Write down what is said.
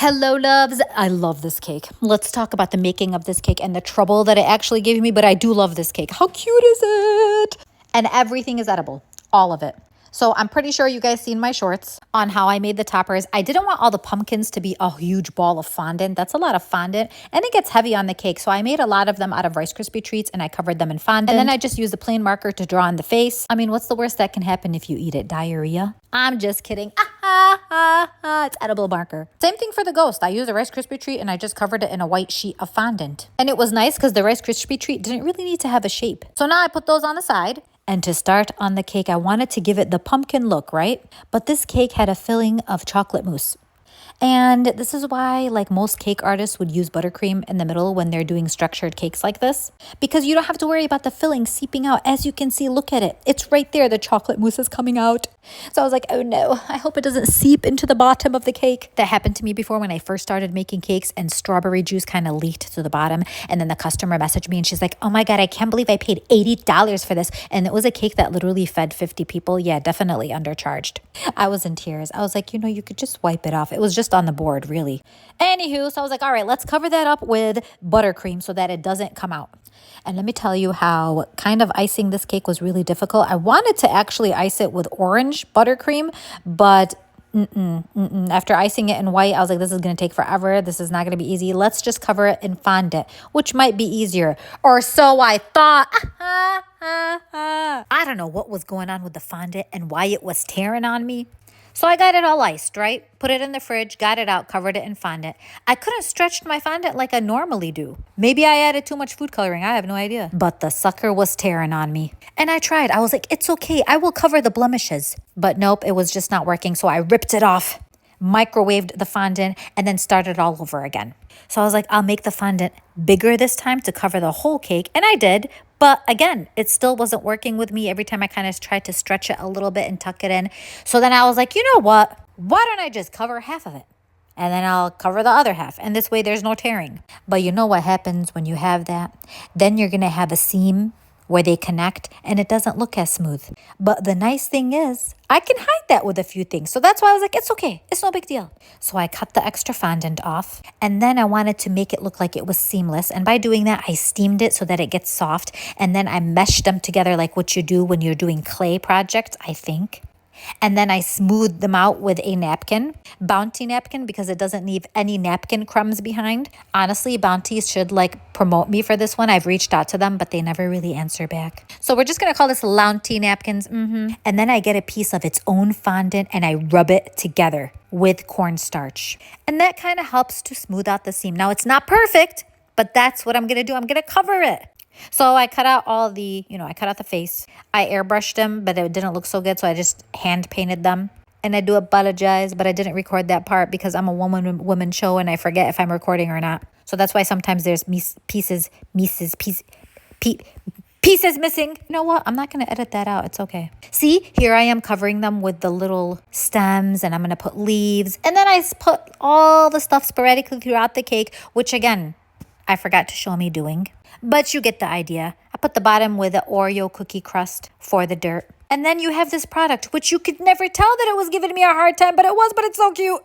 Hello, loves. I love this cake. Let's talk about the making of this cake and the trouble that it actually gave me, but I do love this cake. How cute is it? And everything is edible, all of it. So I'm pretty sure you guys seen my shorts on how I made the toppers. I didn't want all the pumpkins to be a huge ball of fondant. That's a lot of fondant and it gets heavy on the cake. So I made a lot of them out of Rice Krispie treats and I covered them in fondant. And then I just used a plain marker to draw on the face. I mean, what's the worst that can happen if you eat it? Diarrhea? I'm just kidding. It's edible marker. Same thing for the ghost. I used a Rice Krispie treat and I just covered it in a white sheet of fondant. And it was nice because the Rice Krispie treat didn't really need to have a shape. So now I put those on the side. And to start on the cake, I wanted to give it the pumpkin look, right? But this cake had a filling of chocolate mousse. And this is why, like most cake artists would use buttercream in the middle when they're doing structured cakes like this. Because you don't have to worry about the filling seeping out. As you can see, look at it. It's right there. The chocolate mousse is coming out. So I was like, oh no, I hope it doesn't seep into the bottom of the cake. That happened to me before when I first started making cakes and strawberry juice kind of leaked to the bottom. And then the customer messaged me and she's like, oh my God, I can't believe I paid $80 for this. And it was a cake that literally fed 50 people. Yeah, definitely undercharged. I was in tears. I was like, you could just wipe it off. It was just on the board, really. Anywho, so I was like, all right, let's cover that up with buttercream so that it doesn't come out. And let me tell you how kind of icing this cake was really difficult. I wanted to actually ice it with orange buttercream, but after icing it in white, I was like, this is going to take forever. This is not going to be easy. Let's just cover it in fondant, which might be easier. Or so I thought. I don't know what was going on with the fondant and why it was tearing on me. So I got it all iced, right? Put it in the fridge, got it out, covered it in fondant. I couldn't stretch my fondant like I normally do. Maybe I added too much food coloring. I have no idea. But the sucker was tearing on me. And I tried. I was like, it's okay. I will cover the blemishes. But nope, it was just not working. So I ripped it off, microwaved the fondant, and then started all over again. So I was like, I'll make the fondant bigger this time to cover the whole cake. And I did. But again, it still wasn't working with me every time I kind of tried to stretch it a little bit and tuck it in. So then I was like, you know what? Why don't I just cover half of it? And then I'll cover the other half. And this way there's no tearing. But you know what happens when you have that? Then you're going to have a seam where they connect and it doesn't look as smooth. But the nice thing is I can hide that with a few things. So that's why I was like, it's okay. It's no big deal. So I cut the extra fondant off and then I wanted to make it look like it was seamless. And by doing that, I steamed it so that it gets soft. And then I meshed them together like what you do when you're doing clay projects, I think. And then I smoothed them out with a napkin, Bounty napkin, because it doesn't leave any napkin crumbs behind. Honestly, Bounty should promote me for this one. I've reached out to them, but they never really answer back. So we're just going to call this Lounty napkins. And then I get a piece of its own fondant and I rub it together with cornstarch. And that kind of helps to smooth out the seam. Now, it's not perfect, but that's what I'm going to do. I'm going to cover it. So I cut out all the, I cut out the face. I airbrushed them, but it didn't look so good. So I just hand painted them. And I do apologize, but I didn't record that part because I'm a woman show and I forget if I'm recording or not. So that's why sometimes there's pieces missing. You know what? I'm not going to edit that out. It's okay. See, here I am covering them with the little stems and I'm going to put leaves. And then I put all the stuff sporadically throughout the cake, which again, I forgot to show me doing. But you get the idea. I put the bottom with the Oreo cookie crust for the dirt. And then you have this product, which you could never tell that it was giving me a hard time, but it was, but it's so cute.